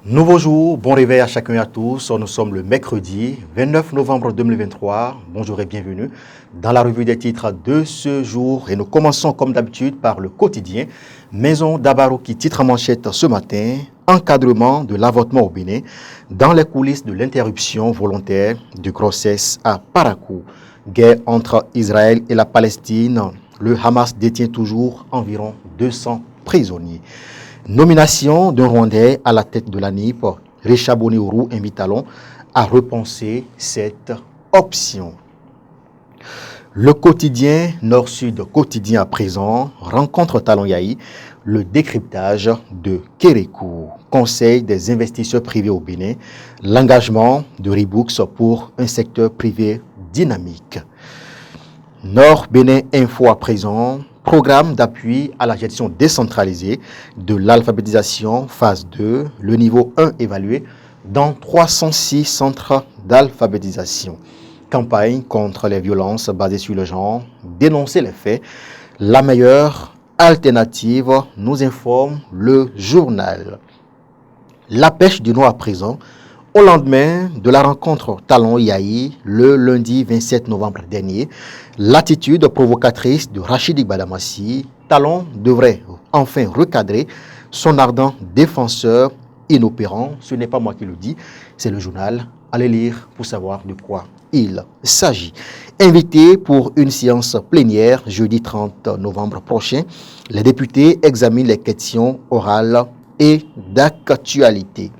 Nouveau jour, bon réveil à chacun et à tous. Nous sommes le mercredi 29 novembre 2023. Bonjour et bienvenue dans la revue des titres de ce jour. Et nous commençons comme d'habitude par le quotidien. Maison d'Abaro qui titre en manchette ce matin. Encadrement de l'avortement au Bénin dans les coulisses de l'interruption volontaire de grossesse à Parakou. Guerre entre Israël et la Palestine. Le Hamas détient toujours environ 200 prisonniers. Nomination d'un Rwandais à la tête de la NIP, Richard Bonéourou invite Talon à repenser cette option. Le quotidien Nord-Sud, quotidien à présent, rencontre Talon Yahi, le décryptage de Kérékou, conseil des investisseurs privés au Bénin, l'engagement de Rebooks pour un secteur privé dynamique. Nord Bénin Info à présent, programme d'appui à la gestion décentralisée de l'alphabétisation phase 2, le niveau 1 évalué dans 306 centres d'alphabétisation. Campagne contre les violences basées sur le genre, dénoncer les faits, la meilleure alternative, nous informe le journal. La pêche du noir à présent, au lendemain de la rencontre Talon-Yahi, le lundi 27 novembre dernier, l'attitude provocatrice de Rachidi Badamassi, Talon devrait enfin recadrer son ardent défenseur inopérant. Ce n'est pas moi qui le dis, c'est le journal. Allez lire pour savoir de quoi il s'agit. Invité pour une séance plénière jeudi 30 novembre prochain, les députés examinent les questions orales et d'actualité.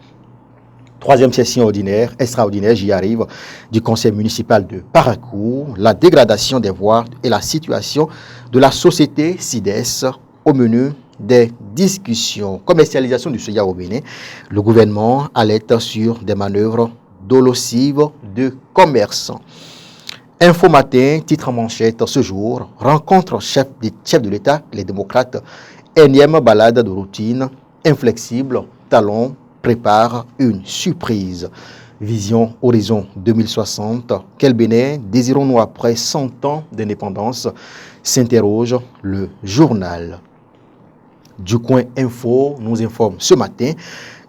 Troisième session ordinaire, extraordinaire, j'y arrive, du conseil municipal de Parakou, la dégradation des voies et la situation de la société SIDES au menu des discussions. Commercialisation du soja au Bénin, le gouvernement alerte sur des manœuvres dolosives de commerçants. Info Matin, titre en manchette ce jour, rencontre chef de l'État, les démocrates, énième balade de routine, inflexible, Talon prépare une surprise. Vision Horizon 2060. Quel Bénin désirons-nous après 100 ans d'indépendance? S'interroge le journal. Du Coin Info nous informe ce matin.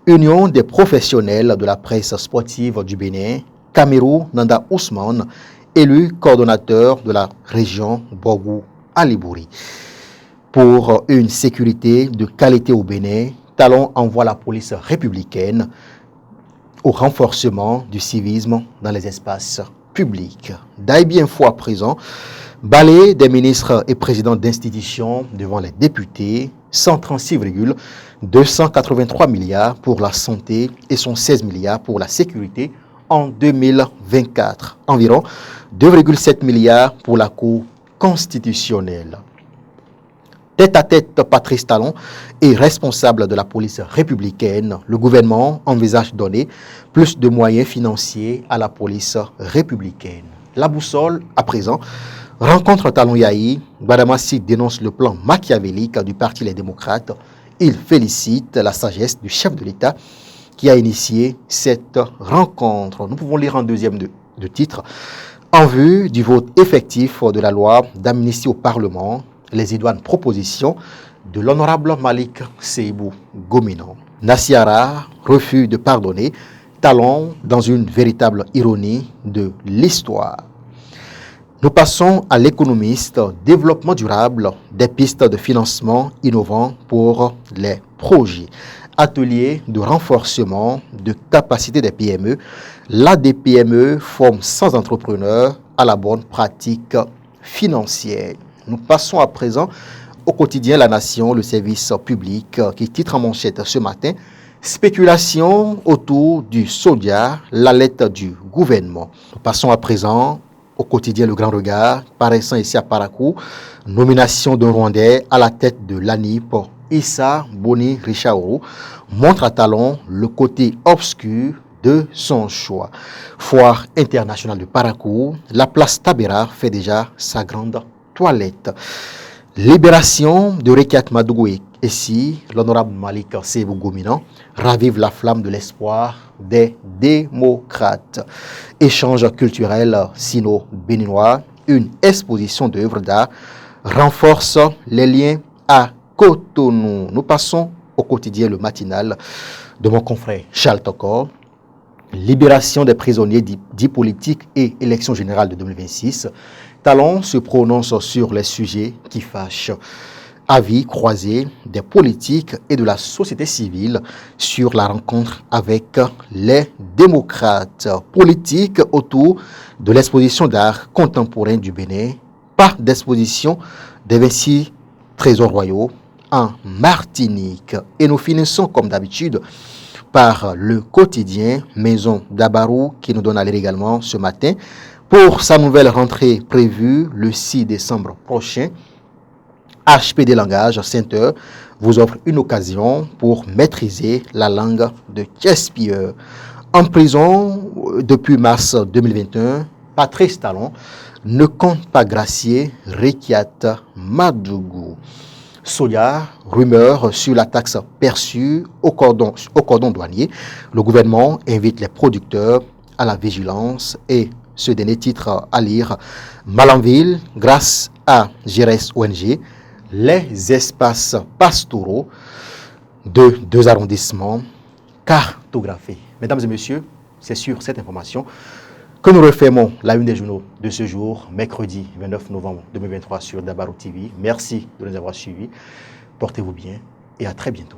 Union des professionnels de la presse sportive du Bénin. Camerou Nanda Ousmane, élu coordonnateur de la région Bogou-Alibouri. Pour une sécurité de qualité au Bénin, Talon envoie la police républicaine au renforcement du civisme dans les espaces publics. D'Aïbi Info à présent, balai des ministres et présidents d'institutions devant les députés, 136,283 milliards pour la santé et 116 milliards pour la sécurité en 2024. Environ 2,7 milliards pour la Cour constitutionnelle. Tête à tête, Patrice Talon est responsable de la police républicaine. Le gouvernement envisage donner plus de moyens financiers à la police républicaine. La boussole, à présent, rencontre Talon-Yahi. Badamassi dénonce le plan machiavélique du Parti Les Démocrates. Il félicite la sagesse du chef de l'État qui a initié cette rencontre. Nous pouvons lire en deuxième de titre. En vue du vote effectif de la loi d'amnistie au Parlement, les idoines propositions de l'honorable Malik Seibou Gominan. Nassiara refuse de pardonner, Talon dans une véritable ironie de l'histoire. Nous passons à l'économiste, développement durable, des pistes de financement innovants pour les projets. Atelier de renforcement de capacité des PME. L'ADPME forme 100 entrepreneurs à la bonne pratique financière. Nous passons à présent au quotidien La Nation, le service public, qui titre en manchette ce matin « Spéculation autour du soja, la lettre du gouvernement ». Nous passons à présent au quotidien Le Grand Regard, paraissant ici à Parakou, nomination d'un Rwandais à la tête de l'ANIP, Issa Boni Richaourou, montre à Talon le côté obscur de son choix. Foire internationale de Parakou, la place Tabera fait déjà sa grande toilette. Libération de Rekiat Madougou ici, l'honorable Malik Seibou Gominan ravive la flamme de l'espoir des démocrates. Échange culturel sino-béninois, une exposition d'œuvres d'art renforce les liens à Cotonou. Nous passons au quotidien Le Matinal de mon confrère Charles Tokor. Libération des prisonniers dits politiques et élection générale de 2026. Talon se prononce sur les sujets qui fâchent. Avis croisés des politiques et de la société civile sur la rencontre avec les démocrates politiques autour de l'exposition d'art contemporain du Bénin, pas d'exposition des 26 trésors royaux en Martinique. Et nous finissons comme d'habitude par le quotidien Maison d'Abarou qui nous donne à lire également ce matin pour sa nouvelle rentrée prévue le 6 décembre prochain. HPD Langage Center vous offre une occasion pour maîtriser la langue de Shakespeare. En prison depuis mars 2021, Patrice Talon ne compte pas gracier Rekiat Madougou. Soya, rumeur sur la taxe perçue au cordon douanier. Le gouvernement invite les producteurs à la vigilance et ce dernier titre à lire. Malanville, grâce à GRS ONG, les espaces pastoraux de 2 arrondissements cartographiés. Mesdames et messieurs, c'est sur cette information que nous refermons la une des journaux de ce jour, mercredi 29 novembre 2023 sur Dabarou TV. Merci de nous avoir suivis. Portez-vous bien et à très bientôt.